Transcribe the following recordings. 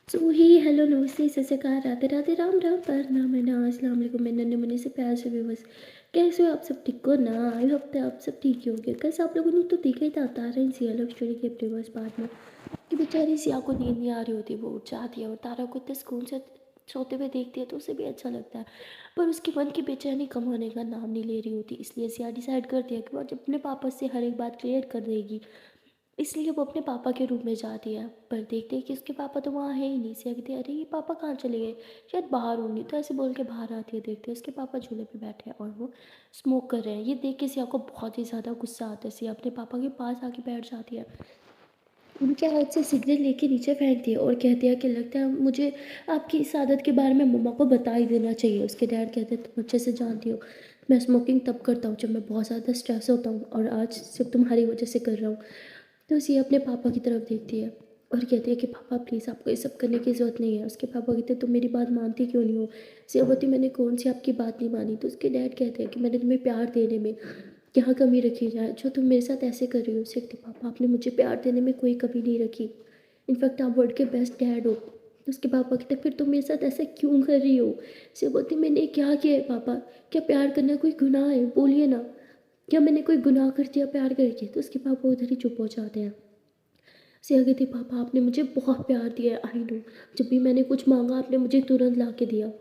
सो ही hello नमस्ते सत श्री अकाल राधे राधे राम राम प्रणाम है ना अस्सलाम वालेकुम मैं नन्हे मुन्ने से प्यार से बस कैसे हो आप सब ठीक हो ना। आई होप तो आप सब ठीक ही होंगे। कैसे आप लोगों ने तो देखा ही था तारा इन सिया लव स्टोरी के अपने बस बाद में कि बेचारी सिया को नींद नहीं आ रही होती, वो उठ जाती है और तारा को इतने सुकून से सोते हुए देखती है तो उसे भी अच्छा लगता है। पर उसके मन की बेचैनी कम होने का नाम नहीं ले रही होती, इसलिए सिया डिसाइड करती है कि वो जब अपने पापा से हर एक बात क्लियर कर देगी। इसलिए वो अपने पापा के रूम में जाती है, पर देखते हैं कि उसके पापा तो वहाँ है ही नहीं। सिया कहती है अरे ये पापा कहाँ चले गए, शायद बाहर होंगे। तो ऐसे बोल के बाहर आती है, देखते हैं उसके पापा झूले पे बैठे हैं और वो स्मोक कर रहे हैं। ये देख के सिया को बहुत ही ज़्यादा गुस्सा आता है। सिया अपने पापा के पास आके बैठ जाती है, उनके हाथ से सिगरेट लेके नीचे फेंकती है और कहती है कि लगता है मुझे आपकी इस आदत के बारे में मम्मा को बता ही देना चाहिए। उसके डैड कहते हैं तुम अच्छे से जानती हो मैं स्मोकिंग तब करता हूँ जब मैं बहुत ज़्यादा स्ट्रेस होता हूँ और आज सिर्फ तुम्हारी वजह से कर रहा हूँ। तो सिया अपने पापा की तरफ देखती है और कहती है कि पापा प्लीज़ आपको ये सब करने की ज़रूरत नहीं है। उसके पापा कहते हैं तुम मेरी बात मानती क्यों नहीं हो। सिया बोलती मैंने कौन सी आपकी बात नहीं मानी। तो उसके डैड कहते हैं कि मैंने तुम्हें प्यार देने में क्या कमी रखी जाए जो तुम मेरे साथ ऐसे कर रही हो। उससे कहती पापा आपने मुझे प्यार देने में कोई कमी नहीं रखी, इनफैक्ट आप वर्ल्ड के बेस्ट डैड हो। तो उसके पापा कहते फिर तुम मेरे साथ ऐसा क्यों कर रही हो। सिया बोलती मैंने क्या किया है पापा, क्या प्यार करना कोई गुनाह है, बोलिए ना, क्या मैंने कोई गुनाह कर दिया प्यार करके। तो उसके पापा उधर ही चुप हो जाते हैं। सिया कहती पापा आपने मुझे बहुत प्यार दिया है, आई नो, जब भी मैंने कुछ मांगा आपने मुझे तुरंत ला के दिया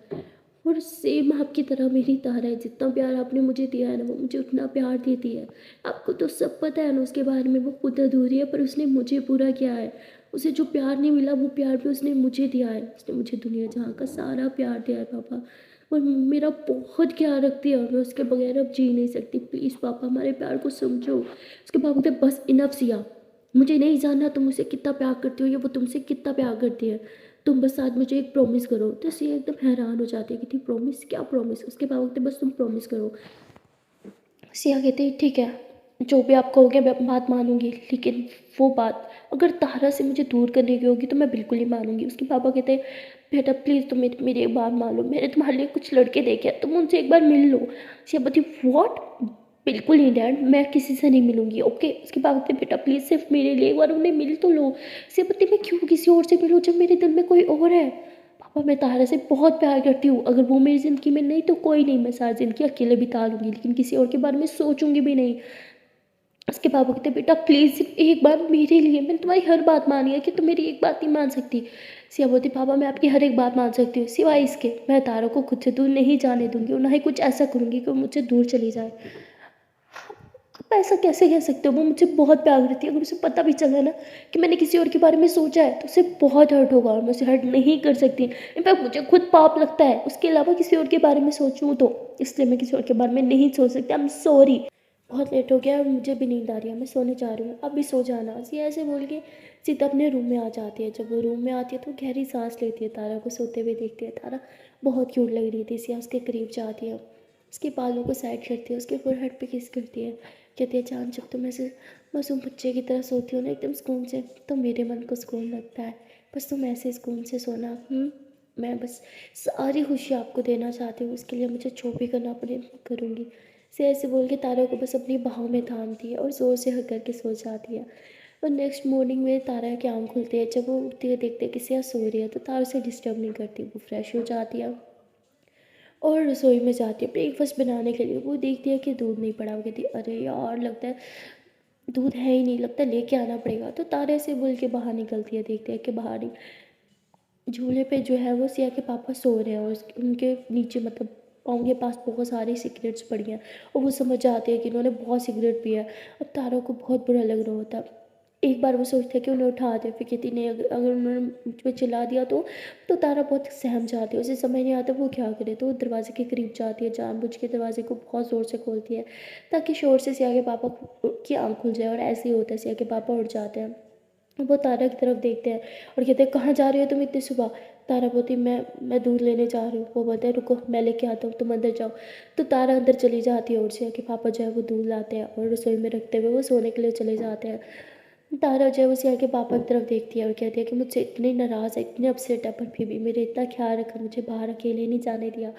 और सेम आपकी तरह मेरी तारा है, जितना प्यार आपने मुझे दिया है ना वो मुझे उतना प्यार देती है। आपको तो सब पता है ना उसके बारे में, वो खुद अधूरी है पर उसने मुझे पूरा किया है। उसे जो प्यार नहीं मिला वो प्यार भी उसने मुझे दिया है, उसने मुझे दुनिया जहाँ का सारा प्यार दिया है पापा। और मेरा बहुत ख्याल रखती है और मैं उसके बगैर अब जी नहीं सकती, प्लीज़ पापा हमारे प्यार को समझो। उसके पापा कहते बस इनफ सिया, मुझे नहीं जानना तुम उसे कितना प्यार करती हो या वो तुमसे कितना प्यार करती है, तुम बस आज मुझे एक प्रॉमिस करो। तो सिया एकदम हैरान हो जाती है कि थी प्रॉमिस, क्या प्रॉमिस। उसके पापा कहते बस तुम प्रॉमिस करो। सिया कहते ठीक है, जो भी आप कहोगे मैं बात मानूंगी, लेकिन वो बात अगर तारा से मुझे दूर करने की होगी तो मैं बिल्कुल नहीं मानूंगी। उसके पापा कहते बेटा प्लीज़ तुम मेरी एक बात मान लो, मैंने तुम्हारे लिए कुछ लड़के देखे हैं, तुम उनसे एक बार मिल लो। सिया बोलती वॉट, बिल्कुल नहीं डैड, मैं किसी से नहीं मिलूंगी ओके। उसके पापा कहते बेटा प्लीज़ सिर्फ मेरे लिए एक बार उन्हें मिल तो लो। सिया बोलती मैं क्यों किसी और से मिलूँ जब मेरे दिल में कोई और है। पापा मैं तारा से बहुत प्यार करती हूँ, अगर वो मेरी ज़िंदगी में नहीं तो कोई नहीं, मैं सारी ज़िंदगी अकेले बिता लूँगी लेकिन किसी और के बारे में सोचूंगी भी नहीं। उसके पापा कहते बेटा प्लीज़ सिर्फ एक बार मेरे लिए, मैंने तुम्हारी हर बात मानी है कि तुम मेरी एक बात नहीं मान सकती। सिया बोलती पापा मैं आपकी हर एक बात मान सकती हूँ सिवाय इसके, मैं तारा को खुद से दूर नहीं जाने दूंगी और ना ही कुछ ऐसा करूँगी कि वो मुझसे दूर चली जाए। आप ऐसा कैसे कह सकते हो, वो मुझसे बहुत प्यार करती है, अगर उसे पता भी चला ना कि मैंने किसी और के बारे में सोचा है तो उसे बहुत हर्ट होगा और मैं उसे हर्ट नहीं कर सकती। इनफैक्ट मुझे खुद पाप लगता है उसके अलावा किसी और के बारे में सोचूं तो, इसलिए मैं किसी और के बारे में नहीं सोच सकती। आई एम सॉरी, बहुत लेट हो गया और मुझे भी नींद आ रही है, मैं सोने जा रही हूँ, अब भी सो जाना। ये ऐसे बोल के सीता अपने रूम में आ जाती है। जब वो रूम में आती है तो गहरी सांस लेती है, तारा को सोते हुए देखती है। तारा बहुत क्यूट लग रही थी। सिया उसके करीब जाती है, उसके बालों को साइड करती है, उसके फोरहेड पे किस करती है, कहती है जान जब तुम ऐसे मासूम बच्चे की तरह सोती हो ना एकदम सुकून से, तो मेरे मन को सुकून लगता है। बस तुम ऐसे सुकून से सोना। मैं बस सारी खुशी आपको देना चाहती हूँ, उसके लिए मुझे जो भी करना पड़े करूँगी। से ऐसे बोल के तारा को बस अपनी बाहों में थामती है और ज़ोर से हक करके सो जाती है। और नेक्स्ट मॉर्निंग में तारा की आँख खुलती है, जब वो उठती है देखते है कि सिया सो रही है तो तारा उसे डिस्टर्ब नहीं करती, वो फ्रेश हो जाती है और रसोई में जाती है ब्रेकफास्ट बनाने के लिए। वो देखती है कि दूध नहीं पड़ा, वो कहती है अरे यार लगता है दूध है ही नहीं, लगता है लेके आना पड़ेगा। तो तारे से बोल के बाहर निकलती है, देखती है कि बाहर ही झूले पे जो है वो सिया के पापा सो रहे हैं और उनके नीचे मतलब पाँव के पास बहुत सारी सिगरेट्स पड़ी हैं और वो समझ जाती है कि इन्होंने बहुत सिगरेट पिया है। अब तारा को बहुत बुरा लग रहा होता है। एक बार वो सोचती है कि उन्हें उठा दे, फिर कहती नहीं, अगर अगर उन्होंने मुझ पर चिल्ला दिया तो तारा बहुत सहम जाती है, उसे समझ नहीं आता वो क्या करे। तो वो दरवाजे के करीब जाती है, जानबूझ के दरवाजे को बहुत ज़ोर से खोलती है ताकि शोर से सिया के पापा की आँख खुल जाए। और ऐसे ही होता है, सिया के पापा उठ जाते हैं। वो तारा की तरफ देखते हैं और कहते हैं कहाँ जा रही हो तुम इतनी सुबह। तारा बोलती मैं दूध लेने जा रही हूँ। वो बोलते हैं रुको मैं लेके आता हूँ, तुम अंदर जाओ। तो तारा अंदर चली जाती है और सिया के पापा जो है वो दूध लाते हैं और रसोई में रखते हुए वो सोने के लिए चले जाते हैं। तारा जो है वो सिया के पापा की तरफ देखती है और कहती है कि मुझसे इतनी नाराज़ है, इतनी अपसेट है, पर फिर भी मेरे इतना ख्याल रखा, मुझे बाहर अकेले नहीं जाने दिया।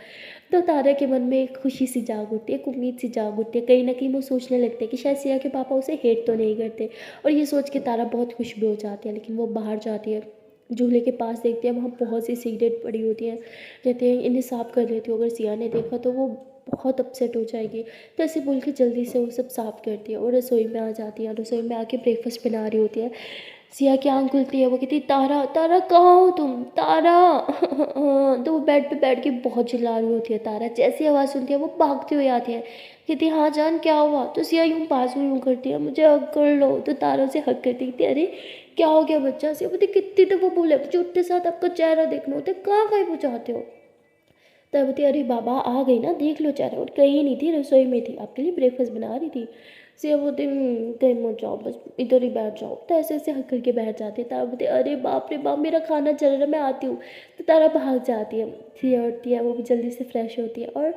तो तारा के मन में एक खुशी सी जाग उठती है, एक उम्मीद सी जाग उठती है। कहीं ना कहीं वो सोचने लगते हैं कि शायद सिया के पापा उसे हेट तो नहीं करते, और ये सोच के तारा बहुत खुश भी हो जाती है। लेकिन वो बाहर जाती है, झूले के पास देखते हैं वहाँ बहुत सी सिगरेट पड़ी होती हैं। कहते हैं इन्हें साफ़ कर लेती हूँ, अगर सिया ने देखा तो वो बहुत अपसेट हो जाएगी। तो ऐसे बोल के जल्दी से वो सब साफ़ करती है और रसोई में आ जाती है। रसोई में आके ब्रेकफास्ट बना रही होती है। सिया की आँख खुलती है, वो कहती है तारा तारा कहाँ हो तुम तारा। तो वो बेड पे बैठ के बहुत चिल्ला रही होती है। तारा जैसी आवाज़ सुनती है वो भागते हुए आती है, कहती है हाँ जान क्या हुआ। तो सिया यूँ पास में यूँ करती है, मुझे हक कर लो। तो तारा उसे हक करती कहती है अरे क्या हो गया बच्चा। सिया बोलती कितनी तो वो बोले चुटते साथ आपका चेहरा देखना होता है, कहाँ गायब हो जाते हो। तब बोलती अरे बाबा आ गई ना देख लो चेहरा। और कहीं नहीं थी, रसोई में थी, आपके लिए ब्रेकफास्ट बना रही थी। सिया बोलते कहीं मत जाओ, बस इधर ही बैठ जाओ। तो ऐसे ऐसे हक करके बैठ जाती है। तारा बोलते अरे बाप रे बाप मेरा खाना चल रहा है मैं आती हूँ। तो तारा भाग जाती है। सिया उठती है, वो भी जल्दी से फ्रेश होती है और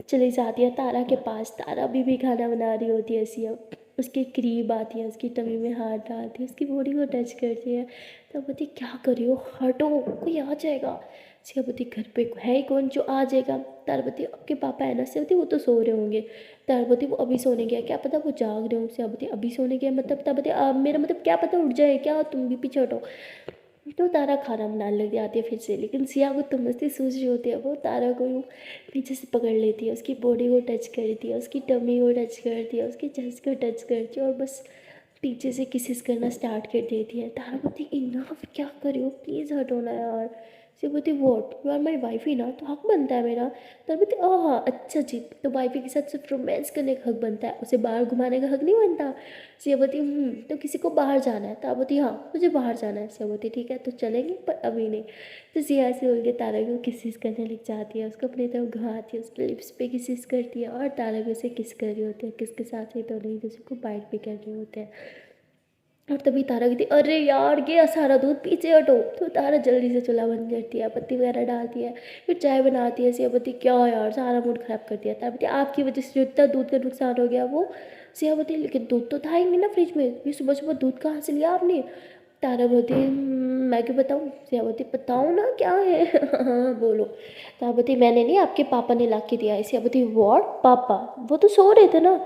चली जाती है तारा के पास। तारा अभी भी खाना बना रही होती है। सिया उसके करीब आती है, उसकी टमी में हाथ डालती है, उसकी बॉडी को टच करती है। तब बोलती क्या कर रही हो, हटो कोई आ जाएगा। सिया बोलती घर पे है ही कौन जो आ जाएगा। तारा बोलती आपके पापा है ना। सिया बोलती वो तो सो रहे होंगे। तारा बोलती वो अभी सोने गया, क्या पता वो जाग रहे हो। सिया बोलती अभी सोने गया मतलब। तब बोलती मेरा मतलब क्या पता उठ जाए क्या, तुम भी पीछे हटो। तो तारा खाना बनाने लग जाती है फिर से। लेकिन सिया को तो मस्ती सूझ रही होती है, वो तारा को यूँ पीछे से पकड़ लेती है, उसकी बॉडी को टच करती है, उसकी टमी को टच करती है, उसके चेस्ट को टच करती है और बस पीछे से किसेस करना स्टार्ट कर देती है। तारा बोलती इनफ क्या कर रही हो, प्लीज़ हटो ना यार। सिया बोलती what you are my wifey ना, तो हक बनता है मेरा। तारा बोलती हाँ अच्छा जी, तो वाइफी के साथ सिर्फ रोमांस करने का हक बनता है, उसे बाहर घुमाने का हक नहीं बनता। सिया बोलती तो किसी को बाहर जाना है। तारा बोलती हाँ मुझे बाहर जाना है। सिया बोलती ठीक है तो चलेंगे पर अभी नहीं। तो सिया ऐसे बोल के तारा को किसिस करने लग जाती है, उसको अपनी तरफ घुमाती है, उसके लिप्स पे किसिस करती है और तारा भी उसे किस कर रही होती है। किसके साथ ही तो नहीं, दूसरे को बाइट भी कर रहे होते हैं। और तभी तारा कहती अरे यार ये सारा दूध पीछे हटो। तो तारा जल्दी से चूल्हा बंद करती है, पत्ती वगैरह डालती है, फिर चाय बनाती है। सिया बोलती क्या यार सारा मूड ख़राब कर दिया। तारा बोलती आपकी वजह से जो इतना दूध का नुकसान हो गया वो। सिया बोलती लेकिन दूध तो था ही नहीं ना फ्रिज में, ये सुबह सुबह दूध कहाँ से लिया आपने। तारा बोलती मैं क्यों बताऊँ। सिया बोलती बताओ ना क्या है। हाँ बोलो। तारा बोलती मैंने नहीं आपके पापा ने ला के दिया है। सिया बोलती व्हाट पापा, वो तो सो रहे थे ना।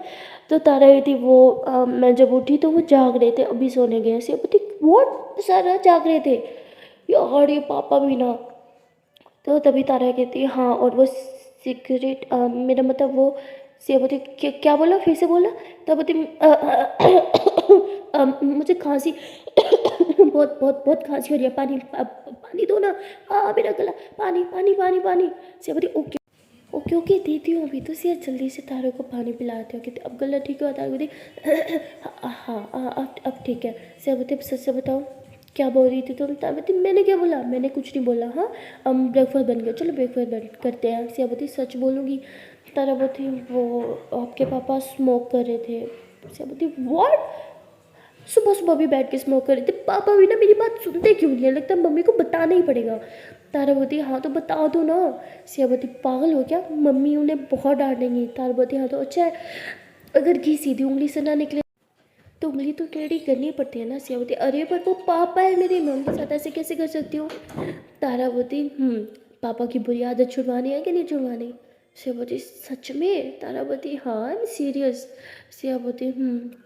तो तारा कहती वो मैं जब उठी तो वो जाग रहे थे, अभी सोने गए। सिया बोलती व्हाट सारा जाग रहे थे यार ये पापा भी ना। तो तभी तारा कहती हाँ और वो सिगरेट मेरा मतलब वो। सिया बोलती क्या बोला फिर से बोला। तब बोलती मुझे खांसी बहुत बहुत बहुत खांसी हो रही है, पानी पानी दो ना। मेरा गला, पानी पानी पानी पानी। सिया बोलती ओके ओके ओके देती हूँ अभी। तो सिया जल्दी से तारा को पानी पिलाते हो, कहते अब गला ठीक है। तारा बोलती हाँ अब ठीक है। सिया बोलती अब सच से बताओ क्या बोल रही थी तुम। तारा बोलती मैंने क्या बोला, मैंने कुछ नहीं बोला। हाँ हम ब्रेकफास्ट बन गया, चलो ब्रेकफास्ट बन करते हैं। सिया बोलती सच बोलूँगी। तारा बोलती वो आपके पापा स्मोक कर रहे थे। सिया बोलती व्हाट, सुबह सुबह भी बैठ के स्मोक कर रहे थे। पापा भी ना मेरी बात सुनते क्यों नहीं है, लगता है मम्मी को बताना ही पड़ेगा। तारा बोलती हाँ तो बता दो ना। सिया बोलती पागल हो क्या, मम्मी उन्हें बहुत डांटेंगी। तारा बोलती हाँ तो अच्छा है, अगर घी सीधी उंगली से ना निकले तो उंगली तो टेढ़ी करनी पड़ती है ना। सिया बोलती अरे पर वो पापा है मेरे, मैं उनके साथ ऐसे कैसे कर सकती हूँ। तारा बोलती पापा की बुरी आदत छुड़वानी है कि नहीं छुड़वानी। सिया बोलती सच में। तारा बोलती हाँ आई एम सीरियस। सिया बोलती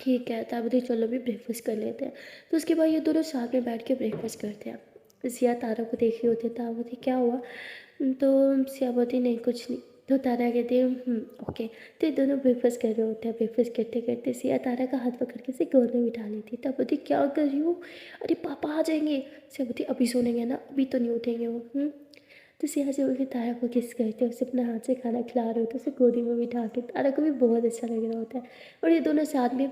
ठीक है। तारा बोलती चलो भी ब्रेकफास्ट कर लेते हैं। तो उसके बाद ये दोनों साथ में बैठ के ब्रेकफास्ट करते हैं। सिया तारा को देख रही होती है। तारा बोलती क्या हुआ। तो सिया बोलती नहीं कुछ नहीं। तो तारा कहती है ओके। तो ये दोनों ब्रेकफास्ट कर रहे होते हैं। ब्रेकफास्ट करते करते सिया तारा का हाथ पकड़ के से गोद में बिठा लेती है। तब बोलती क्या कर रही हो, अरे पापा आ जाएंगे। सिया बोलती अभी सोनेंगे ना, अभी तो नहीं उठेंगे वो। तो सिया से बोल तारा को किस करते उसे अपने हाथ से खाना खिला रहे होते, उसे गोदी में बिठा के। तारा को भी बहुत अच्छा लग रहा होता है और ये दोनों साथ में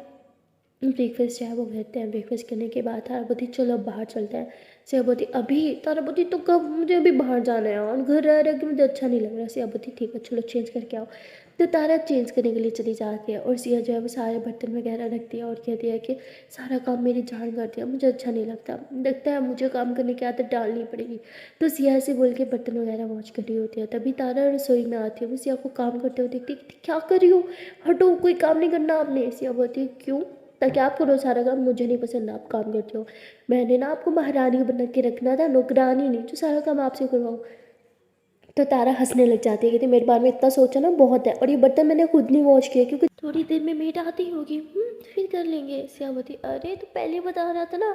ब्रेकफास्ट जो है वो करते हैं। ब्रेकफास्ट करने के बाद तारा बोलती चलो अब बाहर चलते हैं। सिया बोलती अभी। तारा बोलती तो कब, मुझे अभी बाहर जाना है और घर रह रह के मुझे अच्छा नहीं लग रहा। सिया बोलती ठीक है चलो चेंज करके आओ। तो तारा चेंज करने के लिए चली जाती है और सिया जो है वो सारे बर्तन वगैरह रखती है और कहती है कि सारा काम मेरी जान करती है, मुझे अच्छा नहीं लगता है मुझे काम करने की आदत डालनी पड़ेगी। तो सिया से बोल के बर्तन वगैरह वॉश कर रही होती है। तभी तारा रसोई में आती है, वो सिया को काम करते हुए देखती है क्या कर रही हो, हटो कोई काम नहीं करना आपने। सिया बोलती क्यों, ताकि आप करो सारा काम, मुझे नहीं पसंद आप काम करते हो। मैंने ना आपको महारानी बना के रखना था, नौकरानी नहीं जो सारा काम आपसे करवाऊँ। तो तारा हंसने लग जाती है, कहती मेरे बारे में इतना सोचा ना बहुत है, और ये बर्तन मैंने खुद नहीं वॉश किया क्योंकि थोड़ी देर में मेड आती होगी, फिर कर लेंगे। श्यामती अरे तो पहले बता रहा था ना,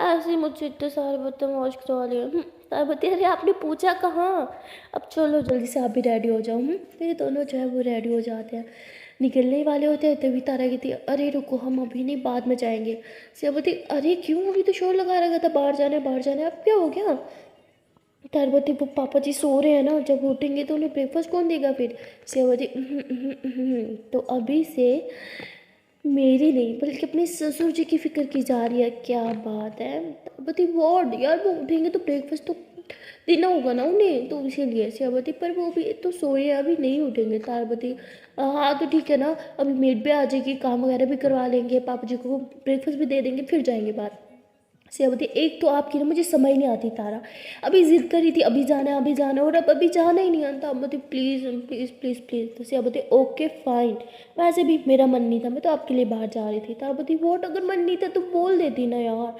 ऐसे ही मुझसे इतने सारे बर्तन वॉश करवा लिए। तारावती अरे आपने पूछा कहाँ। अब चलो जल्दी से आप भी रेडी हो जाओ। फिर दोनों जो है वो रेडी हो जाते हैं, निकलने ही वाले होते हैं। तभी तारा कहती है अरे रुको, हम अभी नहीं, बाद में जाएंगे। श्यामती अरे क्यों, अभी तो शोर लगा रखा था बाहर जाना है बाहर जाना है, अब क्या हो गया। पार्वती वो पापा जी सो रहे हैं ना, जब उठेंगे तो उन्हें ब्रेकफास्ट कौन देगा फिर। सेवती तो अभी से मेरी नहीं बल्कि अपने ससुर जी की फिक्र की जा रही है, क्या बात है। पार्वती वॉर्ड यार, वो उठेंगे तो ब्रेकफास्ट तो देना होगा ना उन्हें, तो इसीलिए श्यावती, पर वो भी तो सोए हैं, अभी नहीं उठेंगे। तारवती हाँ तो ठीक है ना, अभी मेड भी आ जाएगी, काम वगैरह भी करवा लेंगे, पापा जी को ब्रेकफास्ट भी दे देंगे, फिर जाएंगे बात। श्यावती एक तो आपकी ना मुझे समझ नहीं आती तारा, अभी जिद करी थी अभी जाना है अभी जाना है, और अब अभी जाना ही नहीं आता। Taravati please please please please. तो श्यावती ओके फाइन, वैसे भी मेरा मन नहीं था, मैं तो आपके लिए बाहर जा रही थी। तारावती वोट अगर मन नहीं था तो बोल देती ना यार।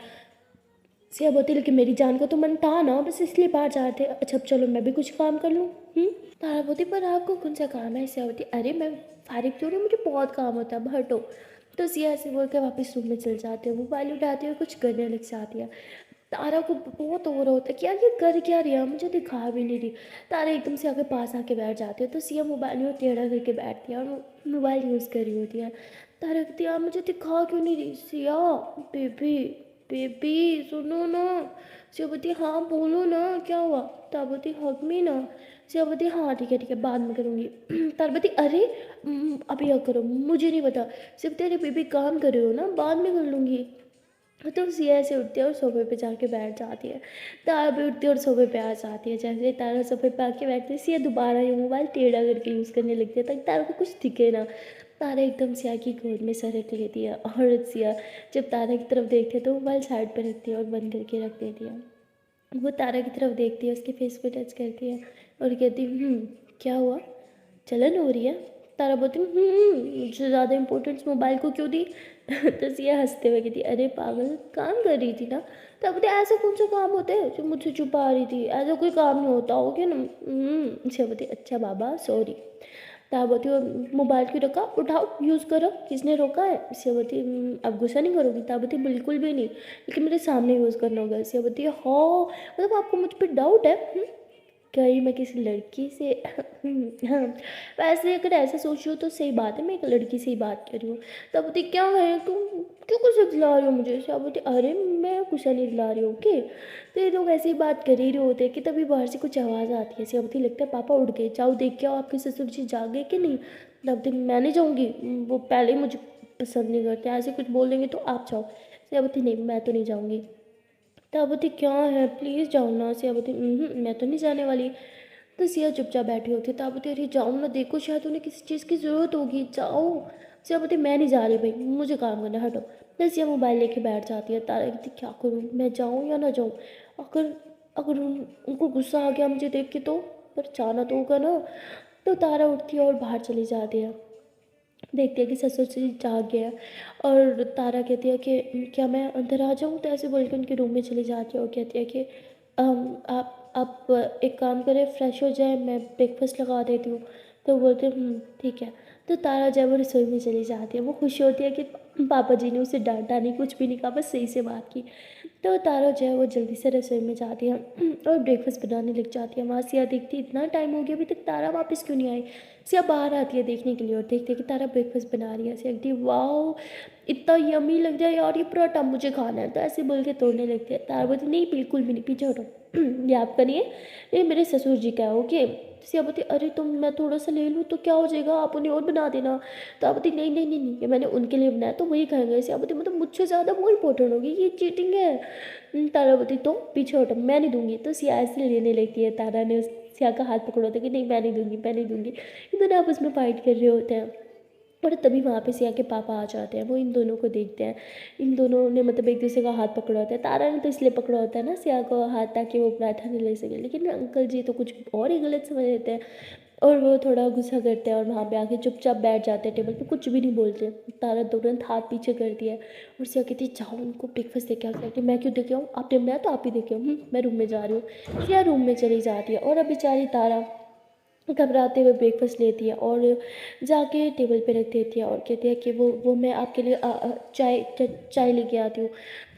श्यावती लेकिन मेरी जान का तो मन था ना, बस इसलिए बाहर जा रहे थे। अच्छा अब चलो मैं भी कुछ काम कर लूँ। तारावती पर आपको कौन सा काम है। श्यावती अरे मैं फारिग तो नहीं, मुझे बहुत काम होता है, हटो। तो सिया ऐसे बोल के वापस रूम में चल जाते हैं, मोबाइल उठाते हुए कुछ करने लग जाती है। तारा को बहुत हो रहा होता है कि यार ये कर क्या रही है, मुझे दिखा भी नहीं रही। तारा एकदम से आके पास आके बैठ जाती है, तो सिया मोबाइल में टेढ़ा करके बैठती है और मोबाइल यूज़ कर रही होती है। तारा कहती है यार मुझे दिखा क्यों नहीं रही। सिया बेबी बेबी सुनो ना। शिवती हाँ बोलो ना क्या हुआ। तारवती हक में ना। शिवती हाँ ठीक है बाद में करूँगी। तारवती अरे अभी क्या करो मुझे नहीं पता। शिवती अरे बेबी काम कर रहे हो ना, बाद में कर लूँगी। तो सिया ऐसे उठती है और सोफे पे जाके बैठ जाती है। तारा भी उठती है और सोफे पे आ जाती है। जैसे तारा सोफे पे आके बैठती है, सिया दोबारा ये मोबाइल टेढ़ा करके यूज़ करने लगती है ताकि तारा को कुछ दिखे ना। तारा एकदम सिया की गोद में सर रख लेती है, और सिया जब तारा की तरफ देखती है तो मोबाइल साइड पर रखती है और बंद करके रख देती है। वो तारा की तरफ देखती है, उसके फेस पे टच करती है और कहती क्या हुआ, जलन हो रही है। तारा बोलती मुझसे ज़्यादा इम्पोर्टेंस मोबाइल को क्यों दी। तो सिया हंसते हुए कहती अरे पागल काम कर रही थी ना। तब बोलते ऐसा कौन सा काम होता है जो मुझसे छुपा रही थी, ऐसा कोई काम नहीं होता हो क्या ना। सिया बोलती अच्छा बाबा सॉरी। ताबती मोबाइल क्यों रखा, उठाओ यूज़ करो, किसने रोका है। सियावती अब गुस्सा नहीं करोगी। ताबती बिल्कुल भी नहीं, लेकिन मेरे सामने यूज़ करना होगा। सियावती हाँ मतलब आपको मुझ पर डाउट है। कहीं मैं किसी लड़की से हाँ वैसे अगर ऐसा सोच रही हो तो सही बात है, मैं एक लड़की से ही बात कर रही हूँ। ताबती क्या है तुम क्यों गुस्सा दिला रही हो मुझे। सियावती अरे मैं गुस्सा नहीं दिला रही हूँ ओके। तो ये लोग ऐसे ही बात कर ही रहे होते हैं कि तभी बाहर से कुछ आवाज़ आती है। सियावती लगता है पापा उठ गए, जाओ देख के आओ आपके ससुर जी जागे कि नहीं। तब मैं नहीं जाऊँगी, वो पहले ही मुझे पसंद नहीं करते, ऐसे कुछ बोल देंगे तो आप जाओ। सियावती नहीं मैं तो नहीं जाऊँगी। ताबती क्या है प्लीज़ जाओ ना। सियावती मैं तो नहीं जाने वाली। तो सिया चुपचाप बैठी होती है। ताबती अरे जाओ ना, देखो शायद उन्हें किसी चीज़ की ज़रूरत होगी, जाओ। सियावती मैं नहीं जा रही भाई, मुझे काम करना है, हटो। तो सिया मोबाइल लेके बैठ जाती है। तारा कहती क्या करूँ, मैं जाऊँ या ना जाऊँ। अगर अगर उनको गुस्सा आ गया मुझे देख के तो, पर जाना तो होगा ना। तो तारा उठती है और बाहर चली जाती है। देखती है कि ससुर जी जाग गया। और तारा कहती है कि क्या मैं अंदर आ जाऊँ। तो ऐसे बोल के उनके रूम में चली जाती है और कहती है कि आप एक काम करें फ्रेश हो जाए, मैं ब्रेकफास्ट लगा देती हूँ। तो बोलते ठीक है। तो तारा जब वो रसोई में चली जाती है, वो खुश होती है कि पापा जी ने उसे डांटा नहीं, कुछ भी नहीं कहा, बस सही से बात की। तो तारा जो है वो जल्दी से रसोई में जाती है और ब्रेकफास्ट बनाने लग जाती है। वहाँ सिया देखती इतना टाइम हो गया अभी तक तारा वापस क्यों नहीं आई। सिया बाहर आती है देखने के लिए और देखती है कि तारा ब्रेकफास्ट बना रही है। सिया कहती है वाओ इतना यमी लग जाए यार, ये पराठा मुझे खाना है। तो ऐसे बोल के तोड़ने लगती है। तारा बोलती नहीं बिल्कुल भी नहीं, पीछे हटो। ये आपका नहीं है, ये मेरे ससुर जी का है ओके। सिया बोलती अरे तुम मैं थोड़ा सा ले लूँ तो क्या हो जाएगा, आप उन्हें और बना देना। तो आप बोलती नहीं नहीं नहीं नहीं, ये मैंने उनके लिए बनाया तो वही खाएंगे। सिया बोलती मतलब मुझसे ज़्यादा वो इम्पोर्टेंट होगी, ये चीटिंग है। तारा बोलती तो पीछे हटो मैं नहीं दूंगी। तो सिया ऐसे लेने लगती है। तारा ने उस सिया का हाथ पकड़ा होता है कि नहीं मैं नहीं दूंगी मैं नहीं दूंगी। इन दोनों आपस में फाइट कर रहे होते हैं। और तभी वहाँ पे सिया के पापा आ जाते हैं, वो इन दोनों को देखते हैं। इन दोनों ने मतलब एक दूसरे का हाथ पकड़ा होता है। तारा ने तो इसलिए पकड़ा होता है ना सिया को हाथ, ताकि वो पराठा नहीं ले सके, लेकिन अंकल जी तो कुछ और ही गलत समझ लेते हैं और वो थोड़ा गुस्सा करते हैं और वहाँ पे आके चुपचाप बैठ जाते हैं टेबल पे, कुछ भी नहीं बोलते। तारा तुरंत हाथ पीछे कर दिया है और सिया कहती है जाओ उनको ब्रेकफास्ट दे के आओ। कहती मैं क्यों दे के आऊँ, आपने बनाया तो आप ही दे के आओ। मैं रूम में जा रही हूँ। सिया रूम में चली जाती है और अब बेचारी तारा घबराते हुए ब्रेकफास्ट लेती है और जाके टेबल पे रख देती है और कहती है कि वो मैं आपके लिए चाय लेके आती हूँ।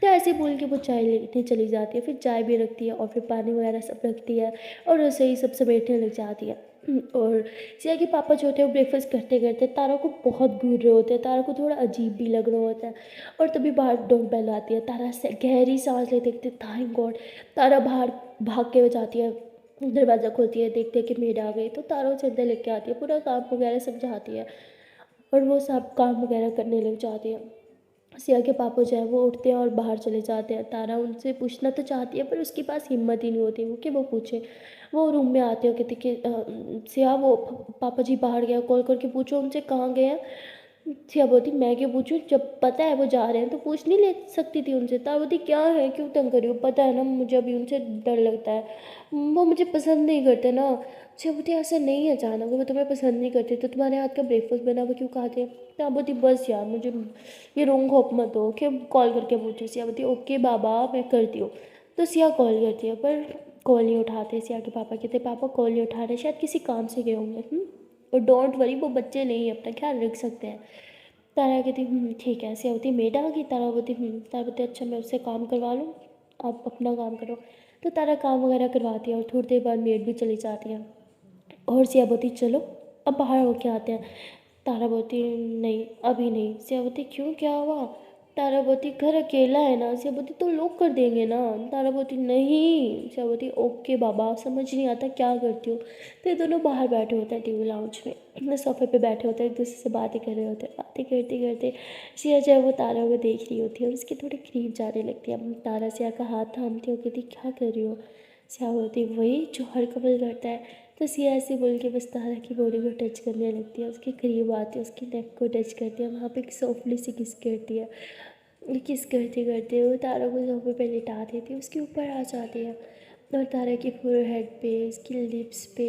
तो ऐसे बोल के वो चाय लेने चली जाती है, फिर चाय भी रखती है और फिर पानी वगैरह सब रखती है और रसोई सब समेटने लग जाती है। और सिया के पापा जो होते हैं वो ब्रेकफास्ट करते करते तारा को बहुत घूर रहे होते हैं, तारा को थोड़ा अजीब भी लग रहा होता है। और तभी बाहर डोर बेल आती है, तारा से गहरी सांस लेते देखते थैंक गॉड। तारा बाहर भाग के जाती है, दरवाज़ा खोलती है, देखते हैं कि मेड आ गई तो तारा उसे अंदर लेके आती है, पूरा काम वगैरह समझाती है और वो सब काम वगैरह करने लग जाती है। सिया के पापा जो है वो उठते हैं और बाहर चले जाते हैं। तारा उनसे पूछना तो चाहती है पर उसके पास हिम्मत ही नहीं होती वो कि वो पूछे। वो रूम में आते हो कहते कि सिया वो पापा जी बाहर गया, कॉल करके पूछो उनसे कहाँ गए हैं। सिया बोलती मैं क्यों पूछूं, जब पता है वो जा रहे हैं तो पूछ नहीं ले सकती थी उनसे। तारा बोलती क्या है, क्यों तंग करी हो, पता है ना मुझे अभी उनसे डर लगता है, वो मुझे पसंद नहीं करते ना। सिया बोलती ऐसा नहीं है अचानक, वो तुम्हें पसंद नहीं करते तो तुम्हारे हाथ का ब्रेकफास्ट बना हुआ क्यों खाते। तारा बोलती बस यार मुझे ये रोंग होप मत हो कि कॉल करके पूछो। सिया बोलती ओके बाबा मैं करती हूँ। तो सिया कॉल करती है पर कॉल नहीं उठाते। सिया के पापा कहते पापा कॉल नहीं उठा रहे, शायद किसी काम से गए होंगे। और डोंट वरी वो बच्चे नहीं हैं, अपना ख्याल रख सकते हैं। तारा कहती ठीक है। सिया होती मेड आ गई। तारा बोलती तारा बोलती अच्छा मैं उससे काम करवा लूँ, आप अपना काम करो। तो तारा काम वगैरह करवाती है और थोड़ी देर बाद मेड भी चली जाती है और सिया बोलती चलो अब बाहर होके आते हैं। तारा बोलती नहीं अभी नहीं। सिया बोलती क्यों क्या हुआ। तारा बोलती घर अकेला है ना। सिया बोलती तो लोग कर देंगे ना। तारा बोलती नहीं। सिया बोलती ओके बाबा, समझ नहीं आता क्या करती हूँ। तो ये दोनों बाहर बैठे होते हैं टीवी लाउंज में, अपने सोफे पे बैठे होते हैं, एक दूसरे से बातें कर रहे होते हैं। बातें करते करते सिया जो है वो तारा को देख रही होती है और उसकी थोड़ी करीब जाने लगती है। तारा सिया का हाथ थामती हो, कहती क्या कर रही हो। सिया बोलती वही जो हर कपल करता है। तो सिया ऐसे बोल के बस तारा की बॉडी को टच करने लगती है, उसके करीब आती है, उसकी नेक को टच करती है, वहाँ पे एक सॉफ्टली सी किस करती है। किस करते करते वो तारा को सोफे पे लिटा देती है, उसके ऊपर आ जाती है और तारा की फुल हेड पे, उसकी लिप्स पे,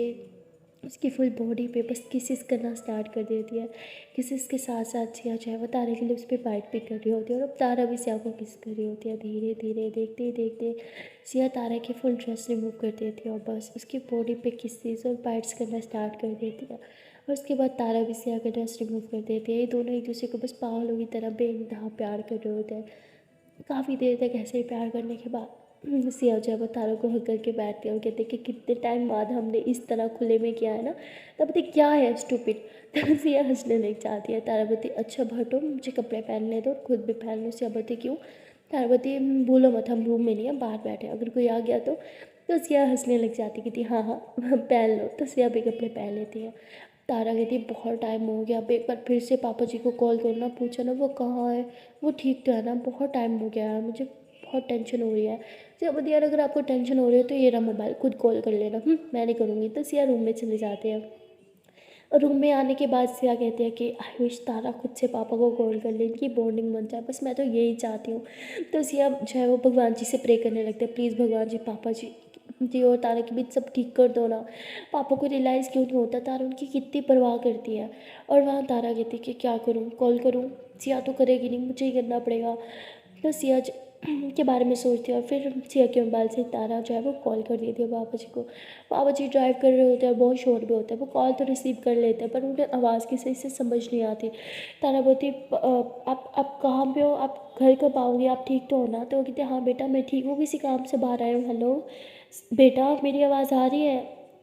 उसकी फुल बॉडी पे बस किसिस करना स्टार्ट कर देती है। किसिस के साथ साथ सिया जो है वो तारे के लिप्स पे बाइट भी कर रही होती है और अब तारा भी सिया को किस कर रही होती है। धीरे धीरे देखते ही देखते सिया तारा की फुल ड्रेस रिमूव कर देती है और बस उसकी बॉडी पे किसिस और बाइट्स करना स्टार्ट कर देती है। और उसके बाद तारा भी सिया का ड्रेस रिमूव कर देती है। ये दोनों एक दूसरे को बस पागलों की तरह बेइंतहा प्यार कर रहे होते हैं। काफ़ी देर तक ऐसे ही प्यार करने के बाद सिया जो है वो तारा को हक करके बैठते हैं और कहते हैं कि कितने टाइम बाद हमने इस तरह खुले में किया है ना। तब बोलते क्या है स्टूपिड। तो सिया हंसने लग जाती है। तारा बोलती अच्छा भटो मुझे कपड़े पहनने दो और खुद भी पहन लो। सिया बोलती क्यों। तारा बोलती बोलो मत हम रूम में नहीं, हम बाहर बैठे हैं, अगर कोई आ गया तो सिया हंसने लग जाती, कहती हाँ हाँ पहन लो। तो सिया भी कपड़े पहन लेती है। तारा कहती बहुत टाइम हो गया, अब एक बार फिर से पापा जी को कॉल करना, पूछो ना वो कहाँ है, वो ठीक तो है ना, बहुत टाइम हो गया है, मुझे बहुत टेंशन हो रही है। सिया बोलती यार अगर आपको टेंशन हो रही है तो ये रहा मोबाइल, खुद कॉल कर लेना। मैं नहीं करूँगी। तो सिया रूम में चले जाते हैं और रूम में आने के बाद सिया कहते हैं कि आई विश तारा खुद से पापा को कॉल कर ले, इनकी बॉन्डिंग बन जाए, बस मैं तो यही चाहती हूँ। तो सिया जो है वो भगवान जी से प्रे करने लगते हैं प्लीज़ भगवान जी पापा जी और तारा के बीच सब ठीक कर दो ना। पापा को रियलाइज़ क्यों नहीं होता तारा उनकी कितनी परवाह करती है। और वहाँ तारा कहती है कि क्या करूँ, कॉल करूँ। सिया तो करेगी नहीं, मुझे ही करना पड़ेगा। तो सिया के बारे में सोचती है और फिर सिया के मोबाइल से तारा जो है वो कॉल कर देती है पापा जी को। पापा जी ड्राइव कर रहे होते हैं, बहुत शोर भी होता है, वो कॉल तो रिसीव कर लेते हैं पर उन्हें आवाज़ की सही से समझ नहीं आती। तारा बोलती आप कहाँ पे हो, आप घर कब आओगे, आप ठीक तो हो ना। तो वो कहते हाँ बेटा मैं ठीक हूँ, किसी काम से बाहर आए हूँ। हेलो बेटा मेरी आवाज़ आ रही है,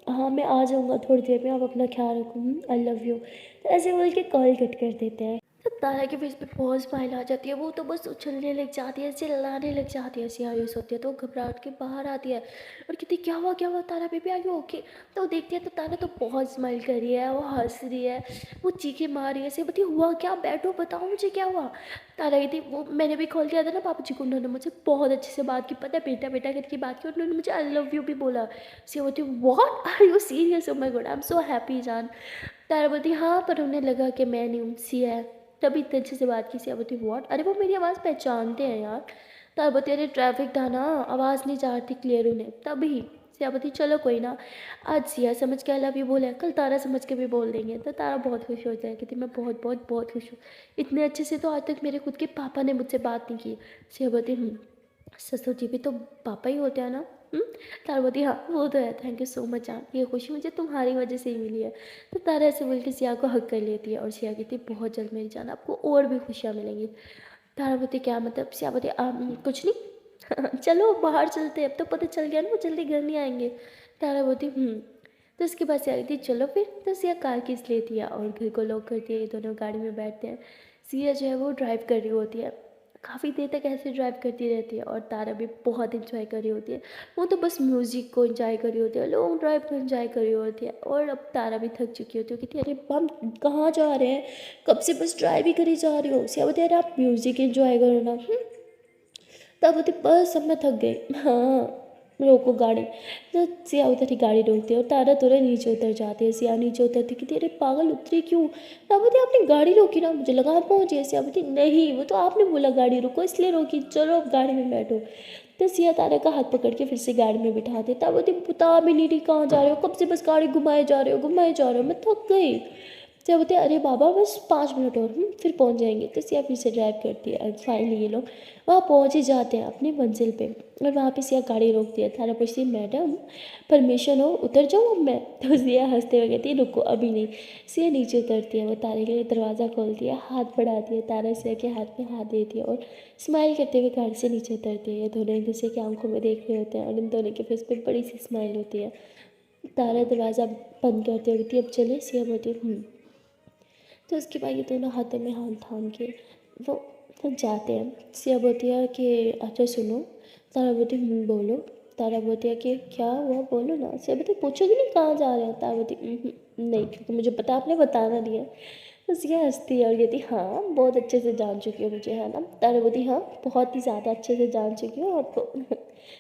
हाँ मैं आ जाऊँगा थोड़ी देर में, आप अपना ख्याल रखो, आई लव यू। तो ऐसे बोल के कॉल कट कर देते हैं। तो तारा के फेस पे बहुत स्माइल आ जाती है, वो तो बस उछलने लग जाती है, चिल्लाने लग जाती है। सियायूस होती है तो वो घबराहट के बाहर आती है और कहती क्या हुआ तारा बेबी आ गई ओके। तो वो देखती है तो तारा तो बहुत स्माइल कर रही है, वो हंस रही है, वो चीखें मार रही है। ऐसे बती हुआ क्या, बैठो बताओ मुझे क्या हुआ। तारा कहती वो मैंने भी कॉल किया था ना पापा जी को, उन्होंने मुझे बहुत अच्छे से बात की, पता है बेटा बेटा करके बात की, उन्होंने मुझे आई लव यू भी बोला। सी होती what are you serious, oh my god I am so happy जान। तारा बोलती हाँ पर उन्हें लगा कि मैं नहीं हूँ सिया है, तभी इतने अच्छे से बात की। सिया बोलती व्हाट, अरे वो मेरी आवाज़ पहचानते हैं यार। तारा बोलती अरे ट्रैफिक था ना, आवाज़ नहीं जा रही थी क्लियर उन्हें तभी। सिया बोलती चलो कोई ना, आज सिया समझ के आई लव यू बोले, कल तारा समझ के भी बोल देंगे। तो तारा बहुत खुश हो जाए, कहती मैं बहुत बहुत बहुत खुश हूँ, इतने अच्छे से तो आज तक मेरे खुद के पापा ने मुझसे बात नहीं की। सिया बोलती ससुर जी भी तो पापा ही होते हैं ना। तारा बोलती हाँ वो तो है, थैंक यू सो मच जान, ये खुशी मुझे तुम्हारी वजह से ही मिली है। तो तारा ऐसे बोल के सिया को हक कर लेती है और सिया कहती है बहुत जल्द मेरी जान आपको और भी खुशियाँ मिलेंगी। तारा बोलती क्या मतलब, सिया बोलती कुछ नहीं चलो बाहर चलते हैं, अब तो पता चल गया ना वो जल्दी घर नहीं आएंगे। तारा बोलती तो उसके बाद सिया कहती चलो फिर। तो सिया कार किस लेती है और घर को लॉक करती है, ये दोनों गाड़ी में बैठते हैं। सिया जो है वो ड्राइव कर रही होती है, काफ़ी देर तक ऐसे ड्राइव करती रहती है और तारा भी बहुत इंजॉय कर रही होती है। वो तो बस म्यूज़िक को इंजॉय कर रही होती है, लॉन्ग ड्राइव को इंजॉय कर रही होती है। और अब तारा भी थक चुकी होती है, कहती है अरे हम कहाँ जा रहे हैं, कब से बस ड्राइव ही करी जा रही हो। सिया बोलती है अरे आप म्यूज़िक इंजॉय करो ना। तब बोलती बस अब मैं थक गई। हाँ रोको गाड़ी। तो सिया उधर ही गाड़ी रोकती है और तारा तुरंत नीचे उतर जाती है। सिया नीचे उतरती कहती अरे पागल उतरी क्यों। तब बोलती आपने गाड़ी रोकी ना, मुझे लगा आप पहुँचे। सिया बोलती नहीं वो तो आपने बोला गाड़ी रोको इसलिए रोकी, चलो अब गाड़ी में बैठो। तो सिया तारा का हाथ पकड़ के फिर से गाड़ी में बिठा दे। तब बोलती बता भी नहीं रही कहाँ जा रहे हो, कब से बस गाड़ी घुमाए जा रहे हो घुमाए जा रहे हो, मैं थक गई। सिया बोलते अरे बाबा बस 5 मिनट और फिर पहुंच जाएंगे। तो सिया फिर से ड्राइव करती है और फाइनली ये लोग वहाँ पहुंच ही जाते हैं अपनी मंजिल पे। और वहाँ पे सिया गाड़ी रोकती है। तारा पूछती है मैडम परमिशन हो उतर जाऊँ अब मैं। तो सिया हंसते हुए कहती है रुको अभी नहीं। सिया नीचे उतरती है, वो तारे के लिए दरवाज़ा खोलती है, हाथ बढ़ाती है, तारा सिया के हाथ में हाथ देती है और स्माइल करते हुए गाड़ी से नीचे उतरती है। ये दोनों एक दूसरे की आंखों में देख रहे होते हैं और इन दोनों के फेस पे बड़ी सी स्माइल होती है। तारा दरवाज़ा बंद करती है, कहती है अब चले। सिया बोलती है तो उसके बाद ये दोनों हाथों में हाथ थाम के वो तब जाते हैं। सिया बोलती है कि अच्छा सुनो। तारा बोलती बोलो। तारा बोलती है कि क्या हुआ बोलो ना। सिया बोलती पूछोगी नहीं कहाँ जा रहे हो। तारा बोलती नहीं क्योंकि मुझे पता आपने बताना नहीं है। तो सिया हंसती है और कहती हाँ बहुत अच्छे से जान चुकी हो मुझे है ना। तारा बोलती हाँ बहुत ही ज़्यादा अच्छे से जान चुकी हो आपको।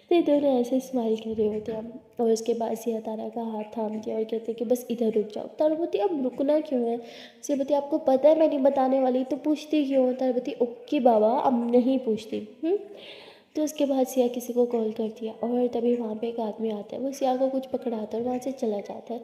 तो ये दोनों ऐसे स्माइल कर रहे होते हैं और उसके बाद सिया तारा का हाथ थाम दिया और कहते हैं कि बस इधर रुक जाओ। तारा बोलती अब रुकना क्यों है। सिया बोलती आपको पता है मैं नहीं बताने वाली तो पूछती क्यों हो। तारा बोलती ओके बाबा अब नहीं पूछती। तो उसके बाद सिया किसी को कॉल करती है और तभी वहाँ पे एक आदमी आता है, वो सिया को कुछ पकड़ाता है और वहाँ से चला जाता है।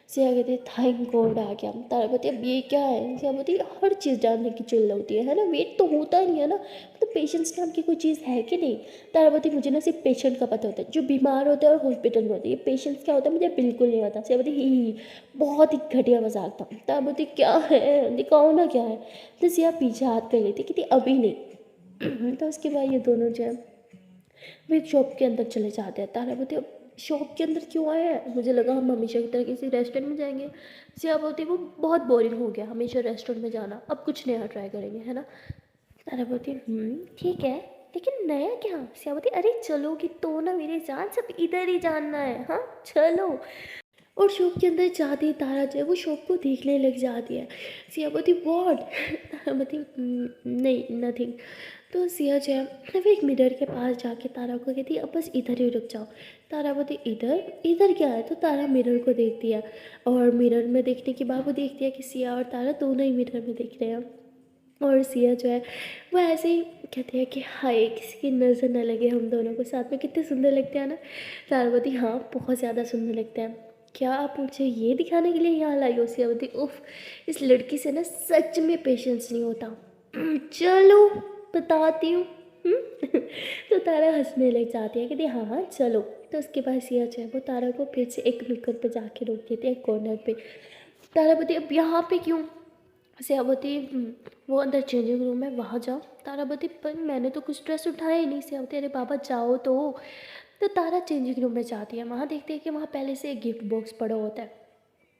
सिया कहती है थैंक गॉड आ गया। तारा बोलती अब ये क्या है। सिया बोलती हर चीज़ जानने की चिल्ल होती है ना, वेट तो होता नहीं है ना, मतलब पेशेंट्स नाम की कोई चीज़ है कि नहीं। तारा बोलती मुझे ना सिर्फ पेशेंट का पता होता है, जो बीमार होता है और हॉस्पिटल में होता है, ये पेशेंट्स क्या होता है मुझे बिल्कुल नहीं पता। सिया बोलती ही बहुत ही घटिया मजाक था। तारा बोलती क्या है दिखाओ ना क्या है। तो सिया पीछे हाथ कर लेती कि अभी नहीं। तो उसके बाद ये दोनों जो है वो एक शॉप के अंदर चले जाते हैं। तारा बोलती अब शॉप के अंदर क्यों आए हैं, मुझे लगा हम हमेशा की तरह किसी रेस्टोरेंट में जाएंगे। सिया बोलती वो बहुत बोरिंग हो गया हमेशा रेस्टोरेंट में जाना, अब कुछ नया ट्राई करेंगे है ना। तारा बोलती ठीक है लेकिन नया क्या। सिया बोलती अरे चलोगी तो ना मेरी जान, सब इधर ही जानना है हाँ चलो। और शॉप के अंदर जाती तारा जो है वो शॉप को देखने लग जाती है। सिया बोलती वॉट। तारा बोलती नहीं नथिंग। तो सिया जो है वो एक मिरर के पास जाके तारा को कहती है अब बस इधर ही रुक जाओ। तारा बोलती इधर इधर क्या है। तो तारा मिरर को देखती है और मिरर में देखने के बाद वो देखती है कि सिया और तारा दोनों ही मिरर में देख रहे हैं। और सिया जो है वो ऐसे ही कहती है कि हाय किसी की नज़र न लगे हम दोनों को साथ में, कितने सुंदर लगते हैं ना। तारा बोलती हाँ बहुत ज़्यादा सुंदर लगते हैं। क्या आप मुझे ये दिखाने के लिए यहाँ लाई हो। सिया बोलती उफ इस लड़की से ना सच में पेशेंस नहीं होता। चलो बताती हूँ। तो तारा हंसने लग जाती है कहती हाँ हाँ चलो। तो उसके बाद सिया जो है वो तारा को फिर से एक नुक्कड़ पर जाके रोक देती है कॉर्नर पे। तारा बोलती अब यहाँ पे क्यों। सिया बोलती वो अंदर चेंजिंग रूम है वहाँ जाओ। तारा बोलती पर मैंने तो कुछ ड्रेस उठाया ही नहीं। सिया बोलती अरे बाबा जाओ तो तारा चेंजिंग रूम में जाती है, वहाँ देखती है कि वहाँ पहले से एक गिफ्ट बॉक्स पड़ा होता है।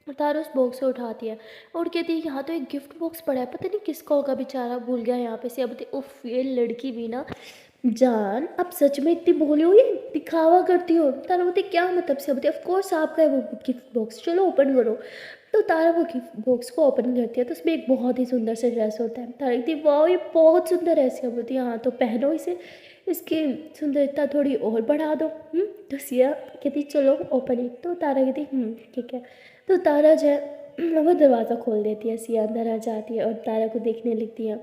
और तारा उस बॉक्स से उठाती है और कहती है यहाँ तो एक गिफ्ट बॉक्स पड़ा है, पता नहीं किसका होगा बेचारा भूल गया यहाँ पे। सिया बोलती उफ ये लड़की भी ना जान अब सच में इतनी भोली हो, ये दिखावा करती हो। तारा बोलती क्या मतलब। से बोलती ऑफ कोर्स आपका है वो गिफ्ट बॉक्स, चलो ओपन करो। तो तारा वो गिफ्ट बॉक्स को ओपन करती है तो उसमें एक बहुत ही सुंदर सा ड्रेस होता है। तारा कहती वाह ये बहुत सुंदर है। सिया बोलती हाँ तो पहनो इसे, इसकी सुंदरता थोड़ी और बढ़ा दो। तो सिया कहती चलो ओपन ही। तो तारा कहती ठीक है। तो तारा जो है वो दरवाज़ा खोल देती है, सिया अंदर आ जाती है और तारा को देखने लगती है।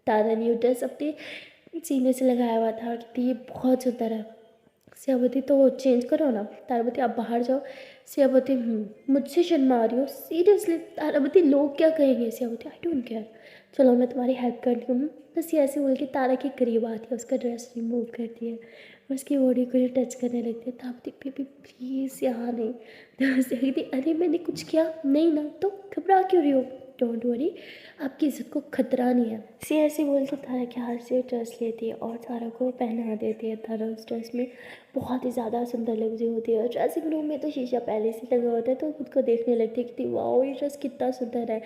तारा न्यू ड्रेस अपने सीने से लगाया हुआ था और कहती ये बहुत सुंदर है। सिया बोलती तो चेंज करो ना। तारा बोलती आप बाहर जाओ। सिया बोलती मुझसे शर्मा रही हो सीरियसली। तारा बोलती लोग क्या कहेंगे। सिया बोलती आई डोंट केयर, चलो मैं तुम्हारी हेल्प करती हूँ। तो सिया ऐसे बोल के तारा के करीब आती है, उसका ड्रेस रिमूव करती है उसकी बॉडी को ये टच करने लगती है। तापती बेबी प्लीज़ यहाँ नहीं। तो उससे कहती अरे मैंने कुछ किया नहीं ना, तो घबरा क्यों रही हो? डोंट वरी, आपकी इज्जत को खतरा नहीं है। सी ऐसे बोल के तारा के हाथ से ड्रेस लेती है और तारा को पहना देती है। तारा उस ड्रेस में बहुत ही ज़्यादा सुंदर लग रही होती है। और ड्रेसिंग रूम में तो शीशा पहले से लगा होता है, तो खुद को देखने लगती है कि वाओ ये ड्रेस कितना सुंदर है।